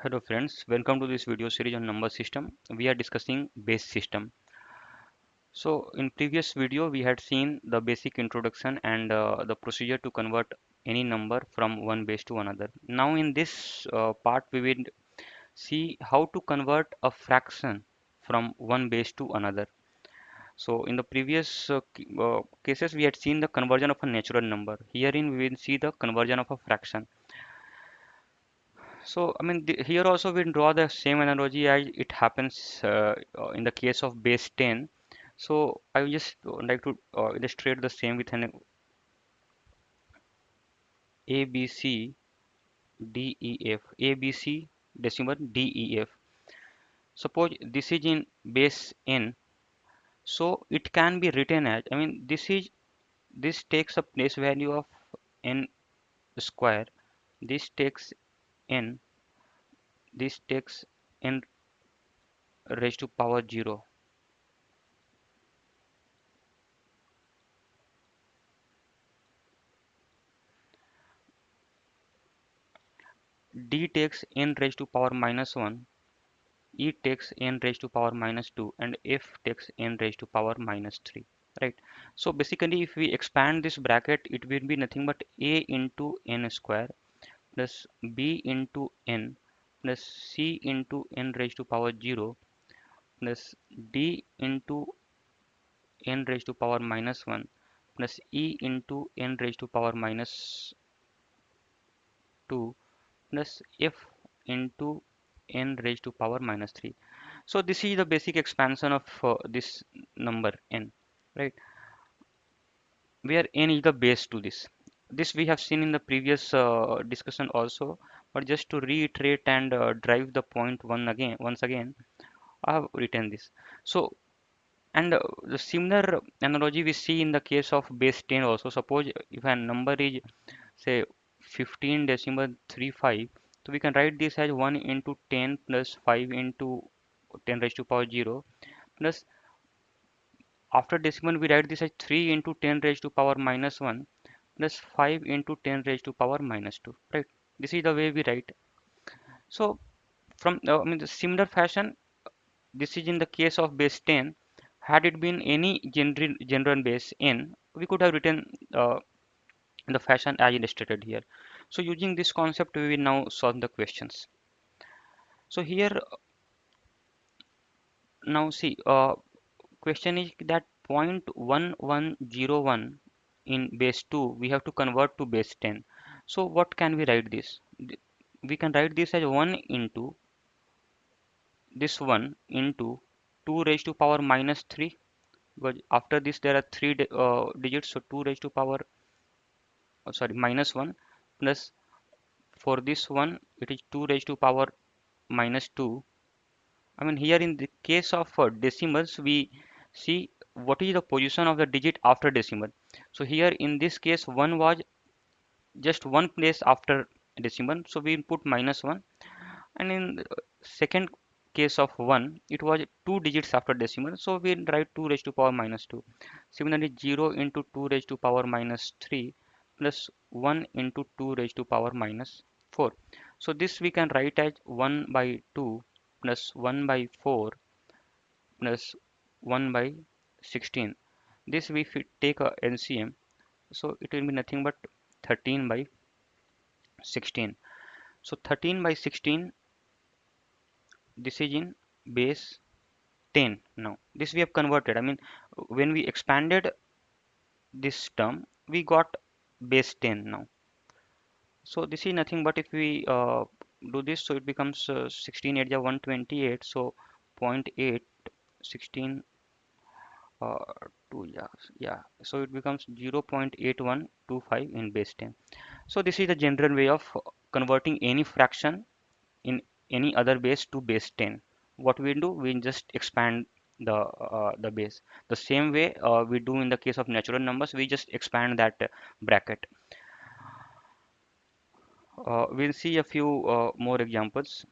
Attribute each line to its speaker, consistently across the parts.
Speaker 1: Hello friends, welcome to this video series on number system. We are discussing base system. So in previous video we had seen the basic introduction and the procedure to convert any number from one base to another. Now in this part we will see how to convert a fraction from one base to another. So in the previous cases we had seen the conversion of a natural number. Herein we will see the conversion of a fraction. So, I mean, here also we draw the same analogy as it happens in the case of base 10. So, I would just like to illustrate the same with an A, B, C, D, E, F. A, B, C, decimal, D, E, F. Suppose this is in base n, so it can be written as, I mean, this takes a place value of n square. This takes n. This takes n raised to power 0. D takes n raised to power minus 1, E takes n raised to power minus 2, and F takes n raised to power minus 3, right? So basically if we expand this bracket, it will be nothing but A into n square plus B into n plus C into n raised to power 0 plus D into n raised to power minus 1 plus E into n raised to power minus 2 plus F into n raised to power minus 3. So this is the basic expansion of this number n, right? Where n is the base to this. This we have seen in the previous discussion also, but just to reiterate and drive the point once again, I have written this. So and the similar analogy we see in the case of base 10 also. Suppose if a number is say 15 decimal 35, so we can write this as 1 into 10 plus 5 into 10 raised to power 0 plus after decimal we write this as 3 into 10 raised to power minus 1 plus 5 into 10 raised to power minus 2, right? This is the way we write. So from I mean the similar fashion, this is in the case of base 10. Had it been any general base n, we could have written in the fashion as illustrated here. So using this concept we will now solve the questions. So here now see question is that 0.1101 in base 2 we have to convert to base 10. So what can we write this? We can write this as 1 into this 1 into 2 raised to power minus 3, because after this there are three digits, so 2 raised to power sorry minus 1 plus for this one it is 2 raised to power minus 2. I mean here in the case of decimals we see what is the position of the digit after decimal. So here in this case 1 was just one place after decimal, so we put minus 1, and in the second case of 1 it was two digits after decimal, so we write 2 raised to power minus 2. Similarly 0 into 2 raised to power minus 3 plus 1 into 2 raised to power minus 4. So this we can write as 1 by 2 plus 1 by 4 plus 1 by 16. This we take a LCM, so it will be nothing but 13 by 16. So 13 by 16, this is in base 10. Now this we have converted. I mean when we expanded this term we got base 10 now. So this is nothing but if we do this, so it becomes 16 8 ja 128, so zero point 0.8 16 uh, 2 yeah, so it becomes 0.8125 in base 10. So this is the general way of converting any fraction in any other base to base 10. What we do, we just expand the base the same way we do in the case of natural numbers. We just expand that bracket. We'll see a few more examples.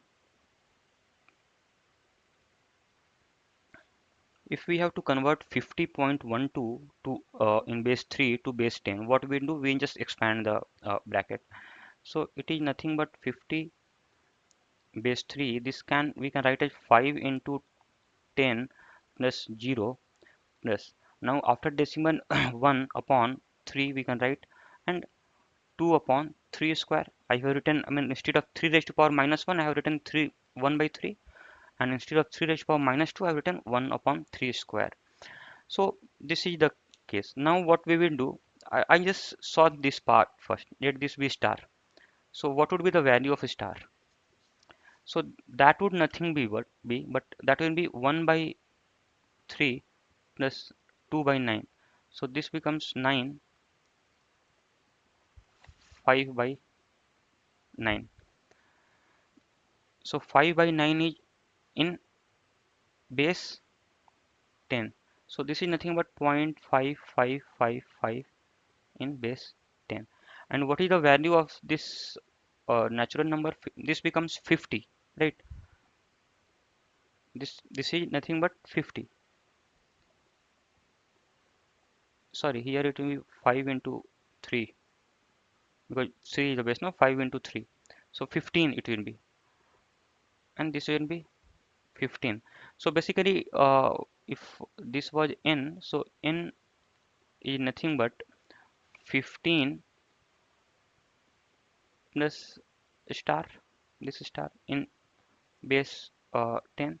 Speaker 1: If we have to convert 50.12 to in base 3 to base 10, what we do, we just expand the bracket. So it is nothing but 50 base 3, this can we can write as 5 into 10 plus 0 plus, now after decimal 1 upon 3 we can write, and 2 upon 3 square. I have written, I mean, instead of 3 raised to power minus 1, I have written 3 1 by 3, and instead of 3 raised to power minus 2, I have written 1 upon 3 square. So this is the case. Now what we will do, I just saw this part first. Let this be star. So what would be the value of a star? So that would nothing but that will be 1 by 3 plus 2 by 9. So this becomes 9, 5 by 9. So 5 by 9 is in base 10. So this is nothing but 0.5555 in base 10. And what is the value of this natural number? This becomes 50, right? This is nothing but 50. Sorry, here it will be 5 into 3, because 3 is the base, no? 5 into 3. So 15 it will be, and this will be 15. So basically, if this was n, so n is nothing but 15 plus star, this star in base 10,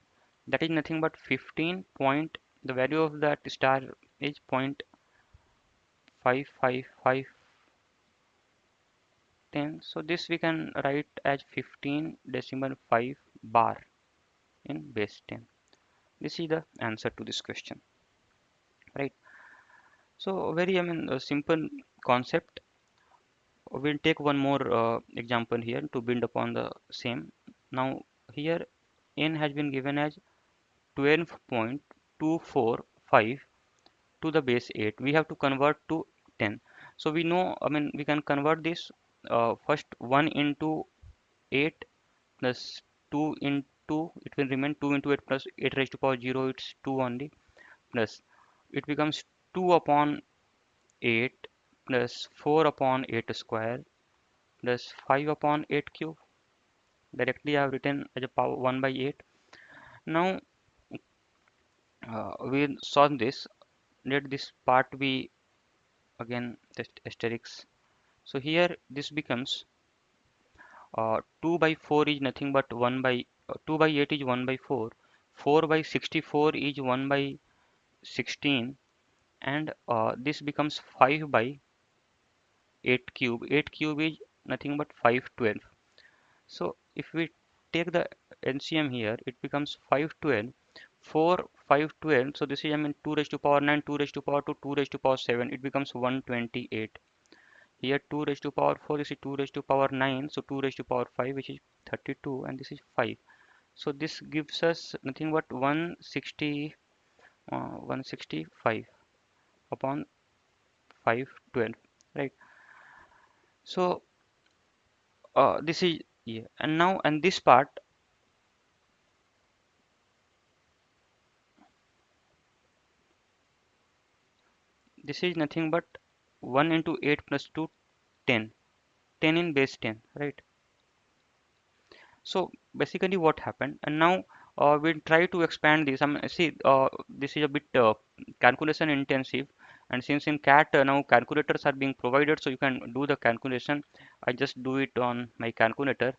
Speaker 1: that is nothing but 15 point, the value of that star is 0.555510. So this we can write as 15 decimal 5 bar in base 10. This is the answer to this question, right? So very, I mean, a simple concept. We'll take one more example here to build upon the same. Now here n has been given as 12.245 to the base 8. We have to convert to 10. So we know, I mean, we can convert this first 1 into 8 plus 2 into, it will remain 2 into 8 plus 8 raised to power 0, it's 2 only, plus it becomes 2 upon 8 plus 4 upon 8 square plus 5 upon 8 cube. Directly I have written as a power 1 by 8. Now we'll solve this. Let this part be again just asterisk. So here this becomes 2 by 4 is nothing but 1 by 2 by 8 is 1 by 4, 4 by 64 is 1 by 16, and this becomes 5 by 8 cube. 8 cube is nothing but 512. So if we take the LCM here, it becomes 512, 4, 512. So this is, I mean, 2 raised to power 9, 2 raised to power 2, 2 raised to power 7. It becomes 128. Here 2 raised to power 4, this is 2 raised to power 9. So 2 raised to power 5, which is 32, and this is 5. So this gives us nothing but 165 upon 512, right? So this is, yeah, and now, and this part, this is nothing but 1 into 8 plus 2, 10, 10 in base 10, right? So basically what happened, and now we'll try to expand this. I mean, see, this is a bit calculation intensive, and since in CAT now calculators are being provided, so you can do the calculation. I just do it on my calculator.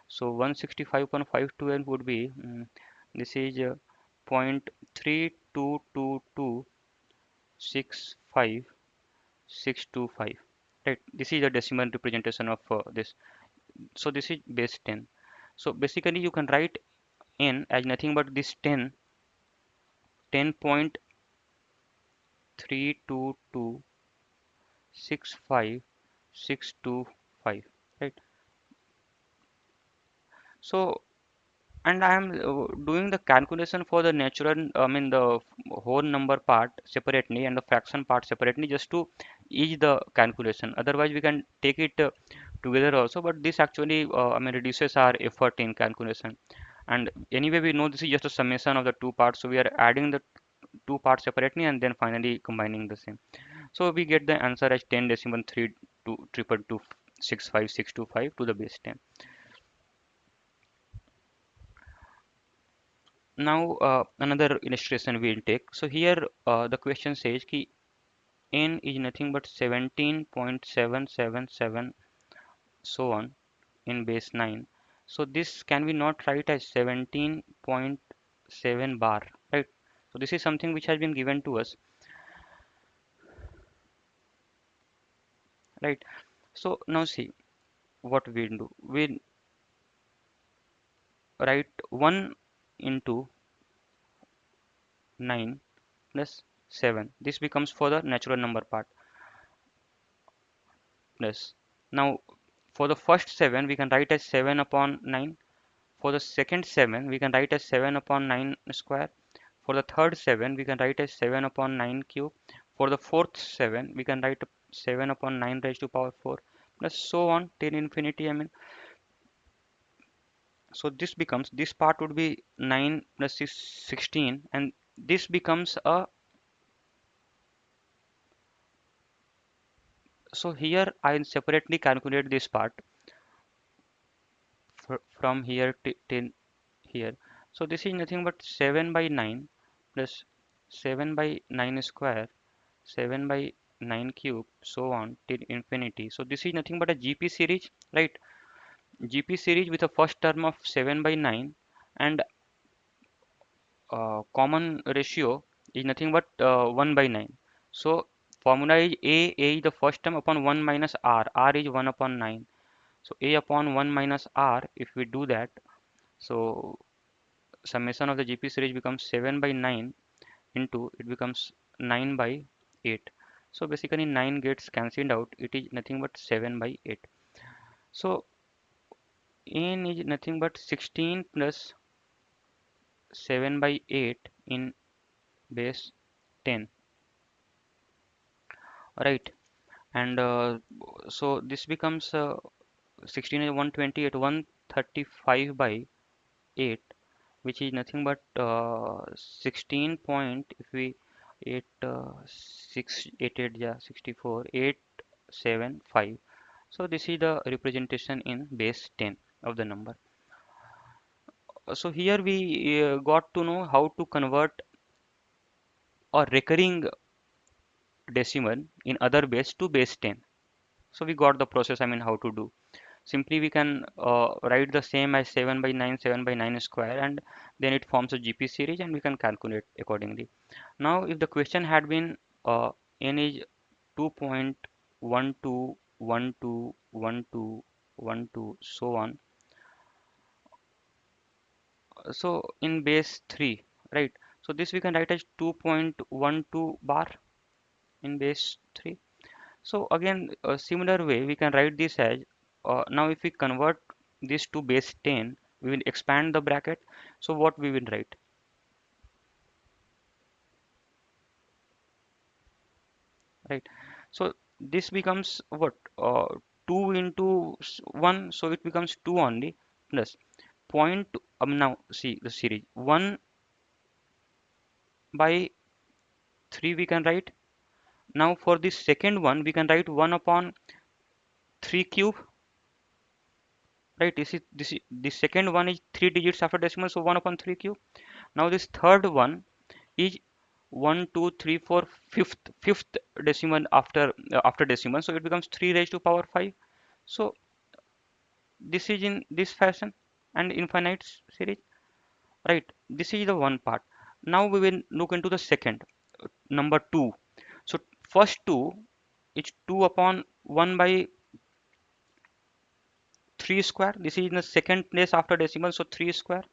Speaker 1: So 165.512 would be, this is 0.322265625, right? This is the decimal representation of this. So this is base 10. So basically you can write n as nothing but this 10, 10.32265,625, right? So, and I am doing the calculation for the natural, I mean the whole number part separately and the fraction part separately, just to ease the calculation. Otherwise we can take it together also, but this actually I mean reduces our effort in calculation. And anyway we know this is just a summation of the two parts, so we are adding the two parts separately and then finally combining the same. So we get the answer as 10 decimal 3 to 22265,625 to the base 10. Now another illustration we will take. So here the question says ki n is nothing but 17.777 so on in base 9. So this can we not write as 17.7 bar, right? So this is something which has been given to us, right? So now see what we do. We write 1 into 9 plus 7. This becomes for the natural number part plus. Now for the first 7 we can write as 7 upon 9. For the second 7 we can write as 7 upon 9 square. For the third 7 we can write as 7 upon 9 cube. For the fourth 7 we can write 7 upon 9 raised to power 4 plus so on till infinity. I mean, so this becomes, this part would be 9 plus 6, 16, and this becomes a, so here I'll separately calculate this part from here till here. So this is nothing but 7 by 9 plus 7 by 9 square, 7 by 9 cube, so on till infinity. So this is nothing but a GP series, right? GP series with a first term of 7 by 9, and common ratio is nothing but 1 by 9. So formula is A is the first term upon 1 minus R is 1 upon 9. So A upon 1 minus R, if we do that, so summation of the GP series becomes 7 by 9 into, it becomes 9 by 8. So basically 9 gets cancelled out, it is nothing but 7 by 8. So n is nothing but 16 plus 7 by 8 in base 10, right? And so this becomes 16 is 128, 135 by 8, which is nothing but 16 point, if we 8 6 8 8 yeah 64 875. So this is the representation in base 10 of the number. So here we got to know how to convert a recurring decimal in other base to base 10. So we got the process, I mean, how to do. Simply we can write the same as 7 by 9, 7 by 9 square, and then it forms a GP series and we can calculate accordingly. Now if the question had been n is 2.121212 so on, so in base 3, right? So this we can write as 2.12 bar in base 3. So again, a similar way we can write this as, now if we convert this to base 10, we will expand the bracket. So what we will write, right? So this becomes what? 2 into 1, so it becomes 2 only, plus point, now see the series 1 by 3 we can write. Now for this second one, we can write 1 upon 3 cube, right? This second one is 3 digits after decimal, so 1 upon 3 cube. Now this third one is 1 2 3 4 fifth decimal after decimal, so it becomes 3 raised to power 5. So this is in this fashion and infinite series, right? This is the one part. Now we will look into the second, number 2. So first 2 is 2 upon 1 by 3 square. This is in the second place after decimal, so 3 square,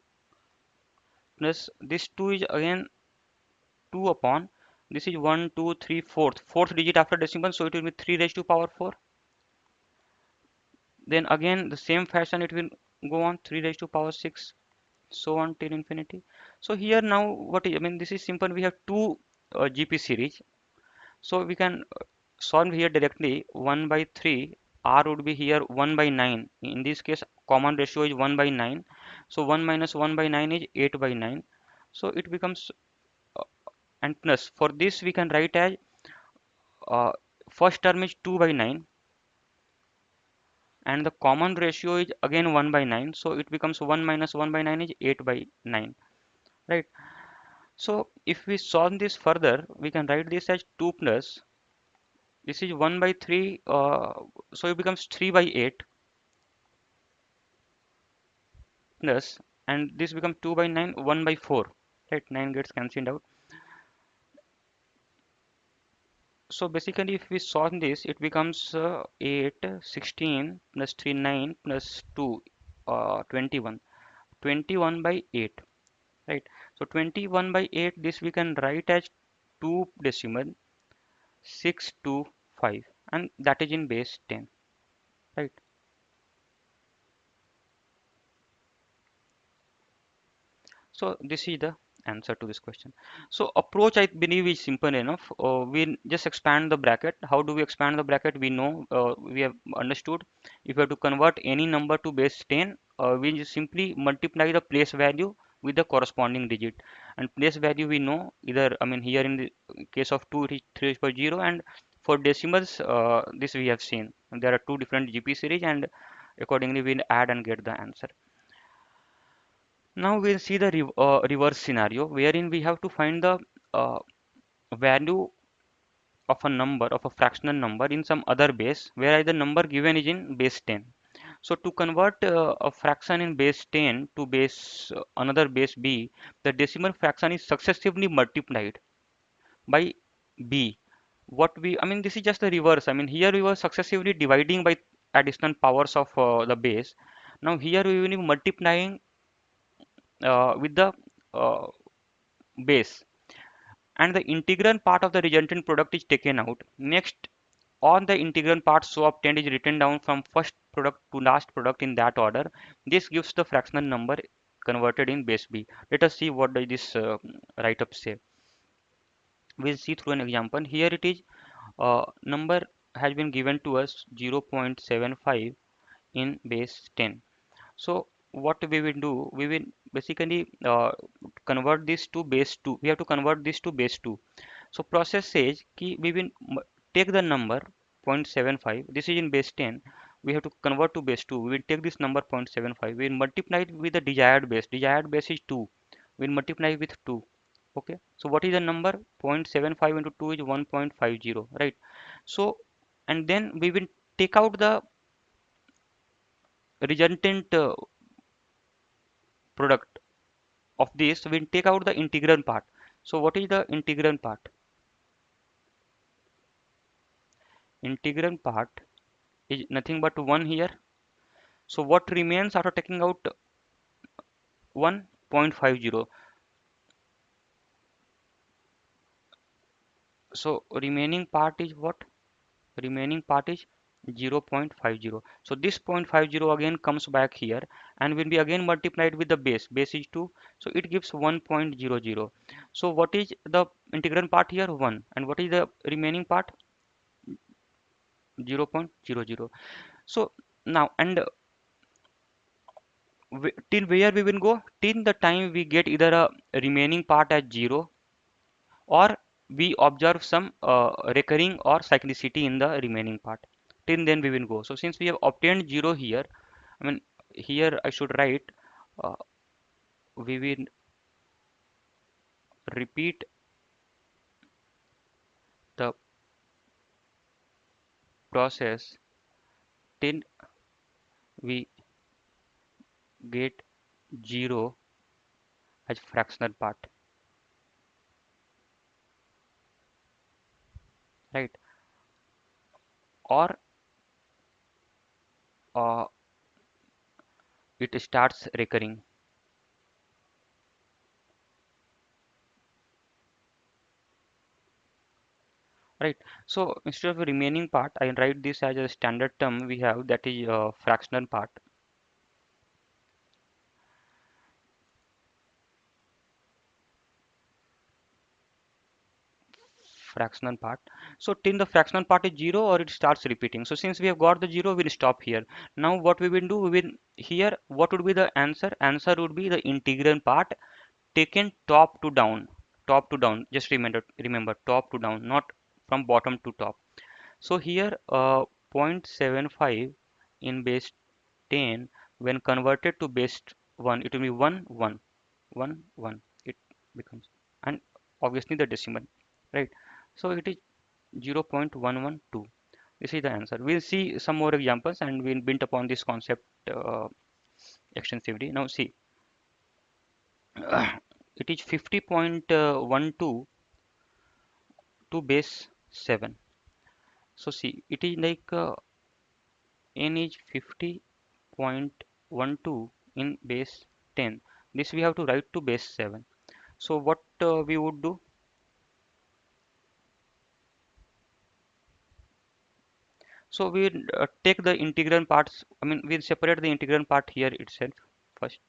Speaker 1: plus this 2 is again 2 upon, this is 1 2 3 fourth digit after decimal, so it will be 3 raised to power 4. Then again the same fashion it will go on, 3 raised to power 6, so on till infinity. So here now what is, I mean, this is simple, we have two GP series, so we can solve here directly. 1 by 3, R would be here 1 by 9. In this case common ratio is 1 by 9, so 1 minus 1 by 9 is 8 by 9. So it becomes and plus for this we can write as uh, first term is 2 by 9 and the common ratio is again 1 by 9, so it becomes 1 minus 1 by 9 is 8 by 9. right? So if we solve this further, we can write this as 2 plus, this is 1 by 3, so it becomes 3 by 8 plus, and this becomes 2 by 9, 1 by 4, right? 9 gets cancelled out. So basically if we solve this, it becomes 8, 16 plus 3, 9 plus 2, 21. 21 by 8, right? So 21 by 8, this we can write as 2 decimal 625, and that is in base 10, right? So this is the answer to this question. So approach, I believe, is simple enough. We just expand the bracket. How do we expand the bracket? We know, we have understood. If we have to convert any number to base 10, we just simply multiply the place value with the corresponding digit. And place value we know either, I mean, here in the case of 2 it is 3 by 0, and for decimals, this we have seen. And there are two different GP series, and accordingly we add and get the answer. Now we'll see the reverse scenario wherein we have to find the uh, value of a number, of a fractional number, in some other base, whereas the number given is in base 10. So to convert a fraction in base 10 to base another base b, the decimal fraction is successively multiplied by b. I mean, this is just the reverse. I mean, here we were successively dividing by additional powers of the base. Now here we will be multiplying with the uh, base, and the integrand part of the resultant product is taken out. Next, on the integrand part so obtained is written down from first product to last product in that order. This gives the fractional number converted in base b. Let us see what does this write-up say. We'll see through an example. Here it is, number has been given to us 0.75 in base 10. So what we will do, we will basically convert this to base 2. We have to convert this to base 2. So process says कि we will take the number 0.75. This is in base 10. We have to convert to base 2. We will take this number 0.75. We will multiply it with the desired base. Desired base is 2. We will multiply with 2. Okay. So what is the number? 0.75 into 2 is 1.50. Right. So and then we will take out the resultant product of this. We will take out the integral part. So what is the integral part? Integral part is nothing but 1 here. So what remains after taking out 1.50? So remaining part is what? Remaining part is 0.50. So this 0.50 again comes back here and will be again multiplied with the base. Base is 2. So it gives 1.00. So what is the integral part here? 1. And what is the remaining part? 0.00. So now, and till where we will go? Till the time we get either a remaining part as 0, or we observe some recurring or cyclicity in the remaining part. Till then we will go. So since we have obtained 0 here, I mean, here I should write, uh, we will repeat the process till we get 0 as fractional part, right? Or uh, it starts recurring, right? So instead of a remaining part, I write this as a standard term we have, that is fractional part. Fractional part. So till the fractional part is 0 or it starts repeating. So since we have got the 0, we'll stop here. Now what we will do, we will here, what would be the answer? Answer would be the integral part taken top to down. Top to down. Just remember top to down, not from bottom to top. So here 0.75 in base 10, when converted to base 1, it will be 1 1 1 1. becomes, and obviously the decimal, right? So it is 0.112. This is the answer. We'll see some more examples and we'll build upon this concept extensively. Now see, it is 50.12 to base 7. So see, it is like n is 50.12 in base 10. This we have to write to base 7. So what we would do? So we take the integral parts. I mean, we'll separate the integral part here itself first.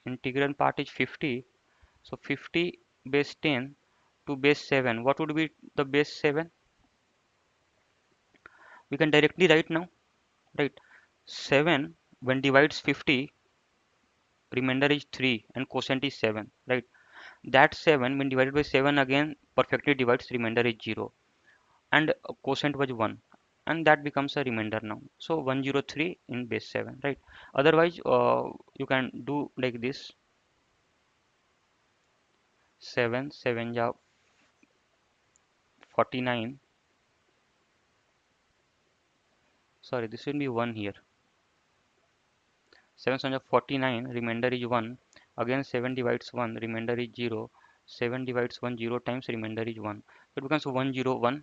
Speaker 1: Integral part is 50. So 50 base 10 to base 7. What would be the base 7? We can directly write now, right? 7 when divides 50, remainder is 3 and quotient is 7, right? That 7 when divided by 7 again perfectly divides, remainder is 0, and quotient was 1, and that becomes a remainder now. So 103 in base 7, right? Otherwise you can do like this: 7 7 ja 49. Sorry, this will be 1 here. 7 7 ja 49, remainder is 1. Again 7 divides 1, remainder is 0. 7 divides 1 0 times, remainder is 1. So it becomes 1017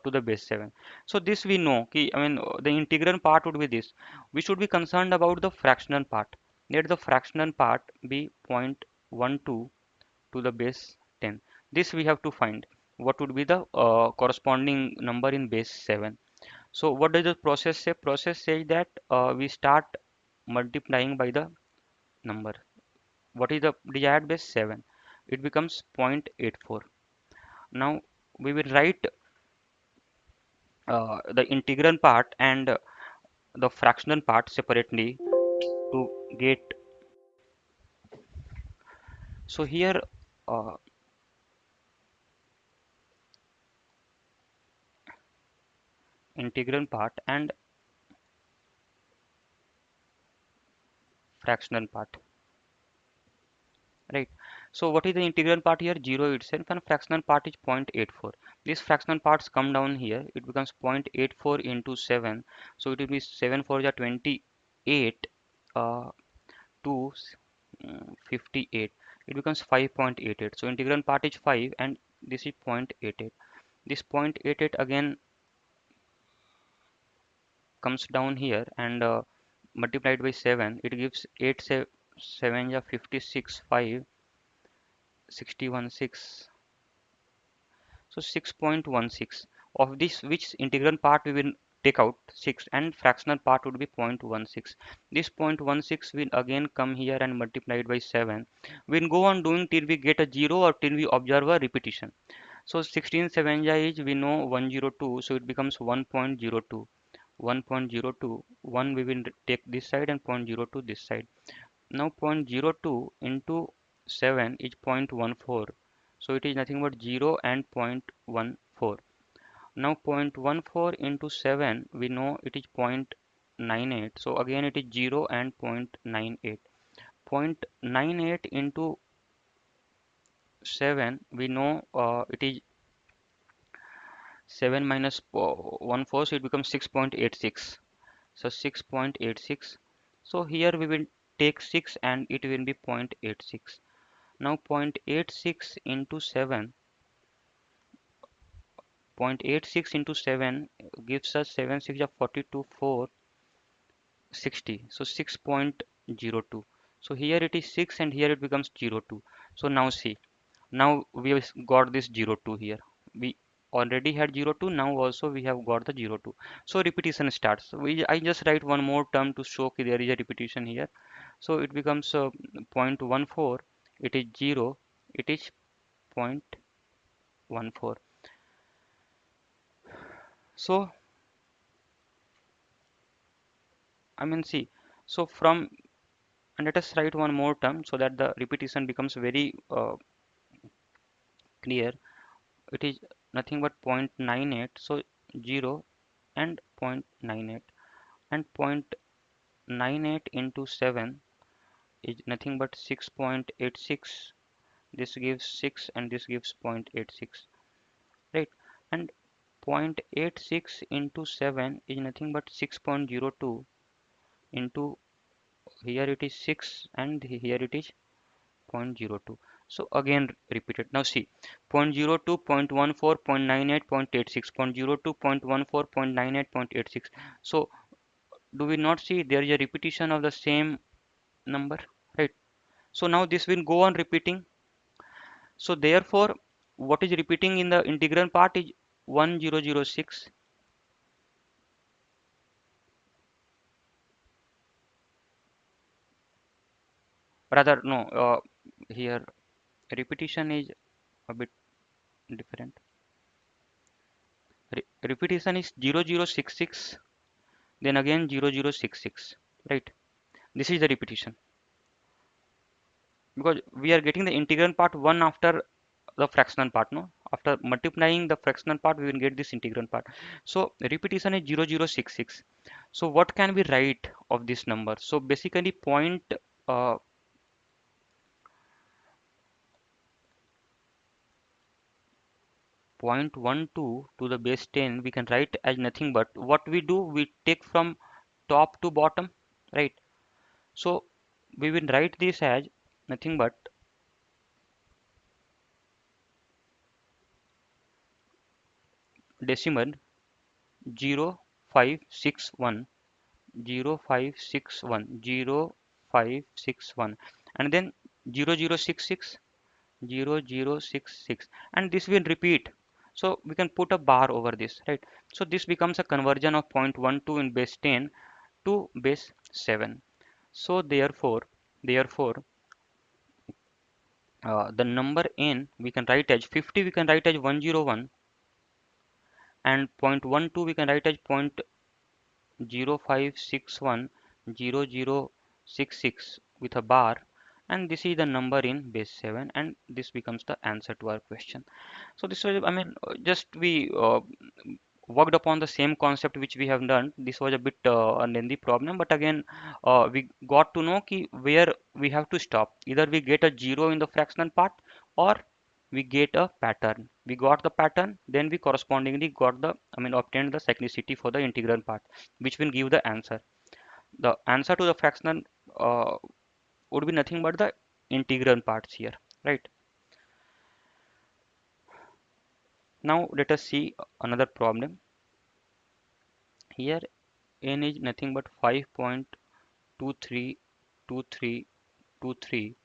Speaker 1: to the base 7. So this we know ki, I mean the integral part would be this. We should be concerned about the fractional part. Let the fractional part be 0.12 to the base 10. This we have to find what would be the corresponding number in base 7. So what does the process say? Process says that we start multiplying by the number. What is the desired base? 7. It becomes 0.84. Now we will write the integral part and the fractional part separately to get. So here uh, integral part and fractional part, right? So what is the integral part here? 0 itself, and fractional part is 0.84. These fractional parts come down here. It becomes 0.84 into 7. So it will be 7 4 ja 28 uh, to 58. It becomes 5.88. So integral part is 5 and this is 0.88. This 0.88 again comes down here and multiplied by 7, it gives 8 7 ja 56 5 61 6. So 6.16. Of this, which integral part we will take out 6 and fractional part would be 0.16. This 0.16 will again come here and multiplied by 7. We'll go on doing till we get a 0 or till we observe a repetition. So 16 7 ja is, we know, 102, so it becomes 1.02. 1.02, 1 we will take this side and 0.02 this side. Now 0.02 into 7 is 0.14. So it is nothing but 0 and 0.14. Now 0.14 into 7, we know it is 0.98. So again it is 0 and 0.98. 0.98 into 7, we know it is 7 minus 1 4, so it becomes 6.86. So 6.86. So here we will take 6 and it will be 0.86. Now 0.86 into 7, 0.86 into 7 gives us 7 6 is 42 4 60. So 6.02. So here it is 6 and here it becomes 02. So now see, now we have got this 02 here. We already had 02, now also we have got the 02. So repetition starts. I just write one more term to show that there is a repetition here. So it becomes 0.14, it is 0, it is 0.14. So I mean see, so from, and let us write one more term so that the repetition becomes very clear. It is nothing but 0.98. So 0 and 0.98, and 0.98 into 7. is nothing but 6.86. This gives 6 and this gives 0.86, right? And 0.86 into 7 is nothing but 6.02 into, here it is 6 and here it is 0.02. So again repeated. Now see, 0.02, 0.14, 0.98, 0.86, 0.02, 0.14, 0.98, 0.86. So do we not see there is a repetition of the same number, right? So now this will go on repeating. So therefore, what is repeating in the integral part is 1006. Rather, no, here repetition is a bit different. Repetition is 0066, then again 0066, right? This is the repetition because we are getting the integral part one after the fractional part, no? After multiplying the fractional part, we will get this integral part. So repetition is 0066. So what can we write of this number? So basically uh, 0.12 to the base 10 we can write as nothing but what we do, we take from top to bottom, right? So we will write this as nothing but decimal 0561 0561 0561 and then 0066 0066 and this will repeat. So we can put a bar over this, right? So this becomes a conversion of 0.12 in base 10 to base 7. So therefore the number n we can write as 50, we can write as 101, and 0.12 we can write as 0.0561 0066 with a bar, and this is the number in base 7 and this becomes the answer to our question. So this was, I mean, just we worked upon the same concept which we have done. This was a bit a lengthy problem, but again we got to know ki where we have to stop. Either we get a zero in the fractional part or we get a pattern. We got the pattern, then we correspondingly got the, I mean, obtained the cyclicity for the integral part, which will give the answer. The answer to the fractional uh, would be nothing but the integral parts here, right? Now let us see another problem. Here n is nothing but 5.232323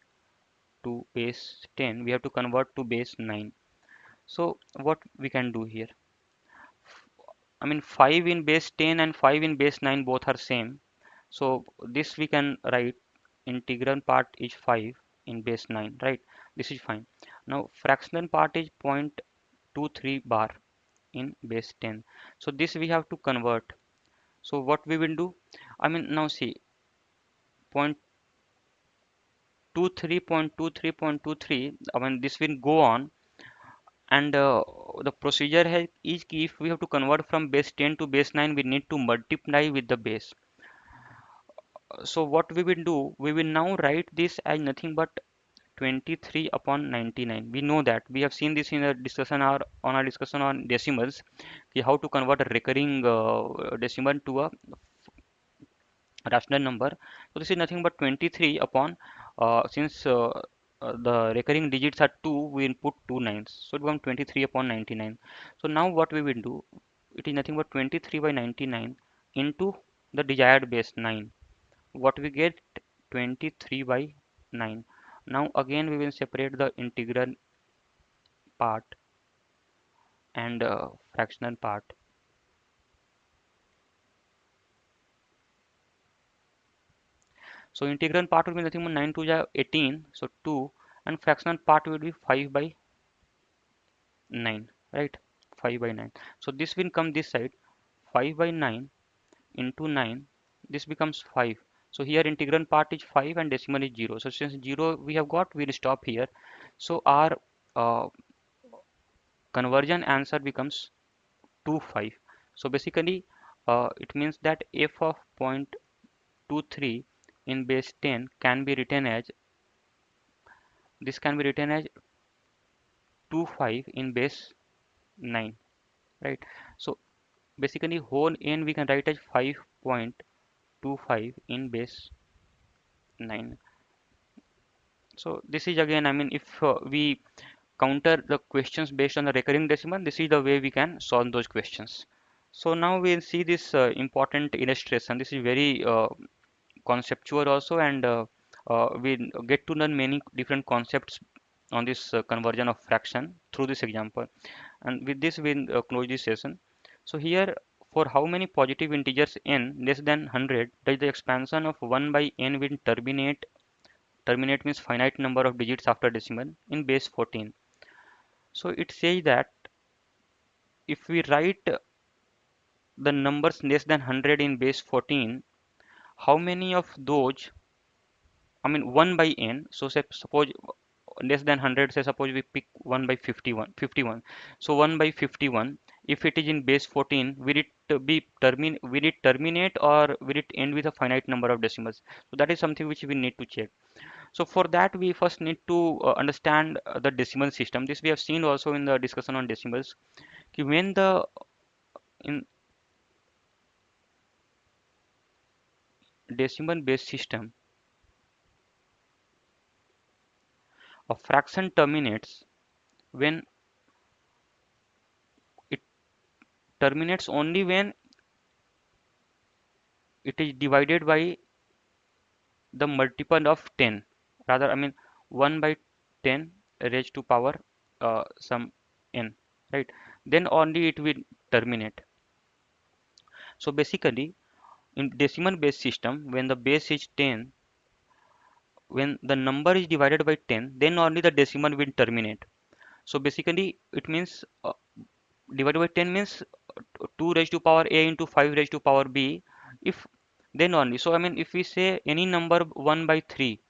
Speaker 1: to base 10. We have to convert to base 9. So what we can do here? I mean 5 in base 10 and 5 in base 9 both are same. So this we can write integral part is 5 in base 9, right? This is fine. Now fractional part is 0.23 bar in base 10. So this we have to convert. So what we will do? I mean now see 0.23.23.23. I mean this will go on, and the procedure is ki if we have to convert from base 10 to base 9, we need to multiply with the base. So what we will do, we will now write this as nothing but 23 upon 99. We know that we have seen this in a discussion or on our discussion on decimals, ki how to convert a recurring decimal to a rational number. So this is nothing but 23 upon, since the recurring digits are 2, we input two nines. So it becomes 23 upon 99. So now what we will do, it is nothing but 23 by 99 into the desired base 9. What we get? 23 by 9. Now again we will separate the integral part and fractional part. So integral part will be nothing but 9 to the 18, so 2, and fractional part will be 5 by 9, right? 5 by 9. So this will come this side, 5 by 9 into 9, this becomes 5. So here integral part is 5 and decimal is 0. So since 0 we have got, we'll stop here. So our uh, conversion answer becomes 2 5. So basically it means that f of 0.23 in base 10 can be written as, this can be written as 25 in base 9, right? So basically whole n we can write as 5.25 in base 9. So this is again, I mean, if we counter the questions based on the recurring decimal, this is the way we can solve those questions. So now we'll see this important illustration. This is very conceptual also, and we get to learn many different concepts on this conversion of fraction through this example. And with this we'll close this session. So here, for how many positive integers n less than 100 does the expansion of 1 by n will terminate means finite number of digits after decimal in base 14. So it says that if we write the numbers less than 100 in base 14, how many of those, I mean 1 by n, so say, suppose less than 100, say suppose we pick 1 by 51. So 1 by 51, if it is in base 14, will it terminate or will it end with a finite number of decimals? So that is something which we need to check. So for that we first need to understand the decimal system. This we have seen also in the discussion on decimals. When the in decimal based system, a fraction terminates when it terminates only when it is divided by the multiple of 10, rather, I mean 1 by 10 raised to power some n, right? Then only it will terminate. So basically in decimal base system, when the base is 10, when the number is divided by 10, then only the decimal will terminate. So basically it means divided by 10 means 2 raised to power a into 5 raised to power b, if then only. So I mean if we say any number 1 by 3,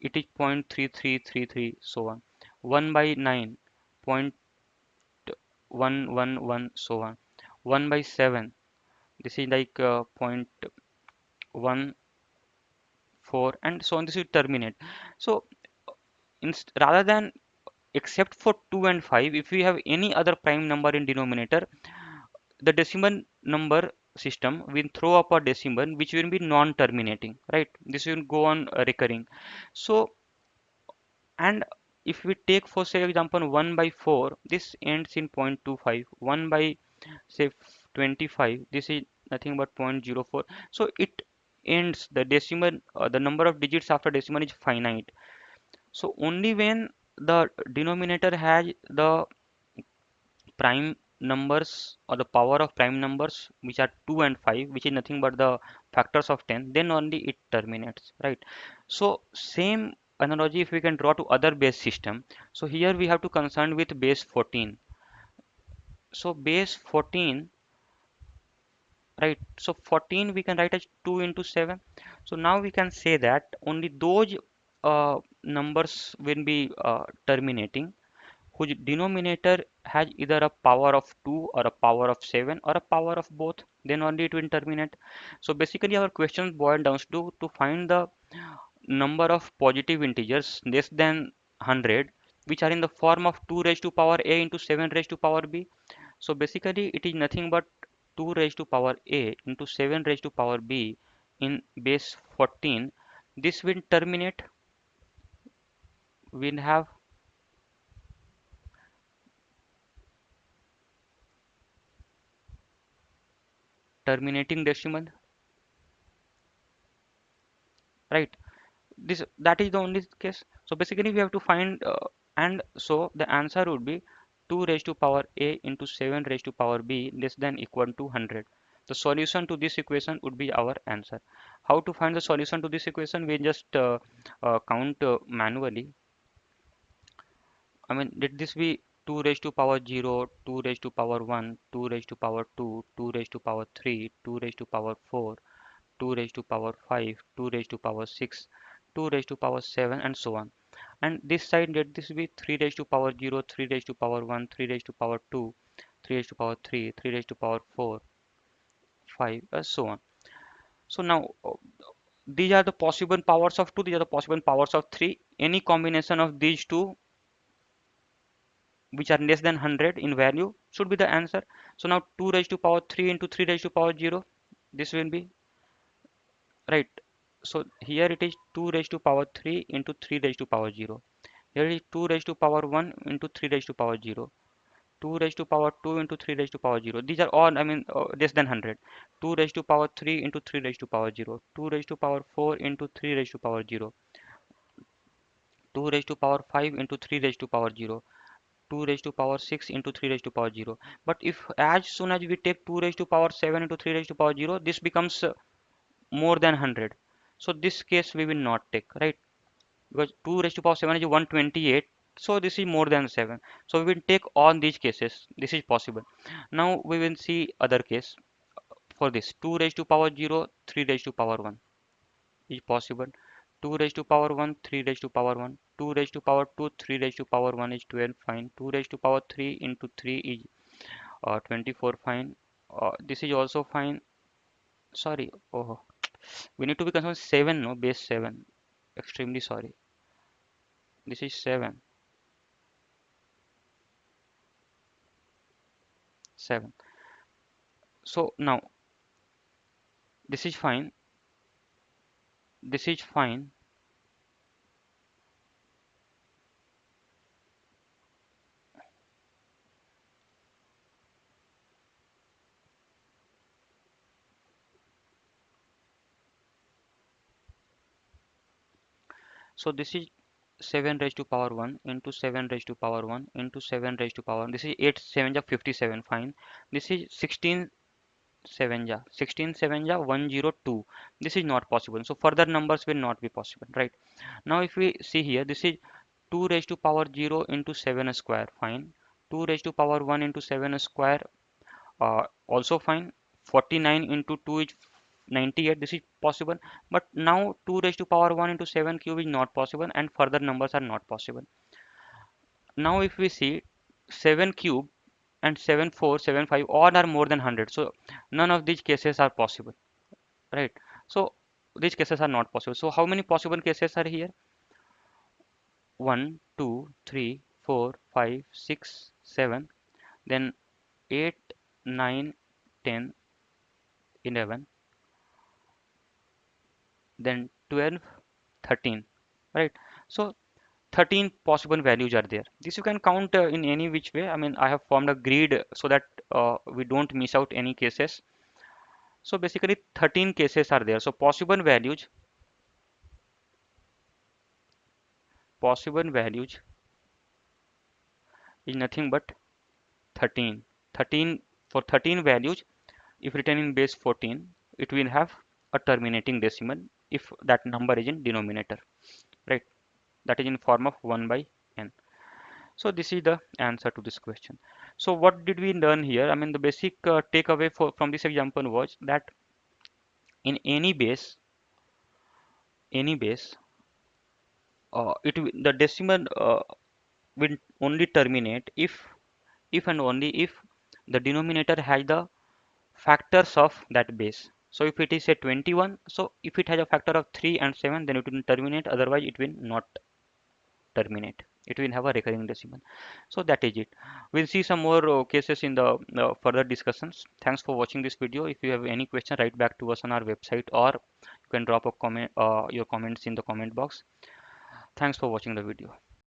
Speaker 1: it is 0.3333, so on. 1 by 9, 0.111, so on. 1 by 7, this is like 0.14, and so on. This will terminate. So rather than, except for 2 and 5, if we have any other prime number in denominator, the decimal number system will throw up a decimal which will be non-terminating, right? This will go on recurring. So, and if we take for say example 1 by 4, this ends in 0.25. 1 by say 25, this is nothing but 0.04. So it ends the decimal, the number of digits after decimal is finite. So only when the denominator has the prime numbers or the power of prime numbers which are 2 and 5, which is nothing but the factors of 10, then only it terminates, right? So same analogy if we can draw to other base system. So here we have to concern with base 14. So base 14, right? So 14 we can write as 2 into 7. So now we can say that only those numbers will be terminating whose denominator has either a power of 2 or a power of 7 or a power of both, then only it will terminate. So basically our question boils down to find the number of positive integers less than 100 which are in the form of 2 raised to power a into 7 raised to power b. So basically it is nothing but 2 raised to power a into 7 raised to power b in base 14. This will terminate, will have terminating decimal, right? This, that is the only case. So basically we have to find and so the answer would be 2 raised to power a into 7 raised to power b less than equal to 100. The solution to this equation would be our answer. How to find the solution to this equation? We just count manually. I mean, let this be 2 raised to power 0, 2 raised to power 1, 2 raised to power 2, 2 raised to power 3, 2 raised to power 4, 2 raised to power 5, 2 raised to power 6, 2 raised to power 7, and so on. And this side, let this be 3 raised to power 0, 3 raised to power 1, 3 raised to power 2, 3 raised to power 3, 3 raised to power 4, 5, so on. So now these are the possible powers of 2, these are the possible powers of 3. Any combination of these two which are less than 100 in value should be the answer. So now 2 raised to power 3 into 3 raised to power 0, this will be right. So here it is 2 raised to power 3 into 3 raised to power 0. Here is 2 raised to power 1 into 3 raised to power 0. 2 raised to power 2 into 3 raised to power 0. These are all, I mean, less than 100. 2 raised to power 3 into 3 raised to power 0. 2 raised to power 4 into 3 raised to power 0. 2 raised to power 5 into 3 raised to power 0. 2 raised to power 6 into 3 raised to power 0. But if as soon as we take 2 raised to power 7 into 3 raised to power 0, this becomes more than 100. So this case we will not take, right? Because 2 raised to power 7 is 128. So this is more than 7. So we will take all these cases. This is possible. Now we will see other case for this. 2 raised to power 0, 3 raised to power 1 is possible. 2 raised to power 1, 3 raised to power 1. 2 raised to power 2, 3 raised to power 1 is 12, fine. 2 raised to power 3 into 3 is 24, fine. This is also fine. Sorry, oh, we need to be concerned 7, no, base 7. Extremely sorry. This is 7, 7. So now this is fine. This is fine. So this is 7 raised to power 1 into 7 raised to power 1 into 7 raised to power 1. This is 8 7 ja 57, fine. This is 16 7 ja 16 7 ja 102. This is not possible. So further numbers will not be possible, right? Now if we see here, this is 2 raised to power 0 into 7 square, fine. 2 raised to power 1 into 7 square, also fine. 49 into 2 is 98, this is possible. But now 2 raised to power 1 into 7 cube is not possible, and further numbers are not possible. Now if we see 7 cube and 7 4 7 5 all are more than 100, so none of these cases are possible, right? So these cases are not possible. So how many possible cases are here? 1 2 3 4 5 6 7, then 8 9 10 11, then 12 13, right? So 13 possible values are there. This you can count in any which way. I mean, I have formed a grid so that we don't miss out any cases. So basically 13 cases are there. So possible values is nothing but 13. 13 for 13 values, if written in base 14, it will have a terminating decimal if that number is in denominator, right? That is in form of 1 by n. So this is the answer to this question. So what did we learn here? I mean, the basic takeaway from this example was that in any base, the decimal will only terminate if and only if the denominator has the factors of that base. So if it is a 21, so if it has a factor of 3 and 7, then it will terminate. Otherwise, it will not terminate. It will have a recurring decimal. So that is it. We'll see some more cases in the further discussions. Thanks for watching this video. If you have any question, write back to us on our website, or you can drop a comment, your comments in the comment box. Thanks for watching the video.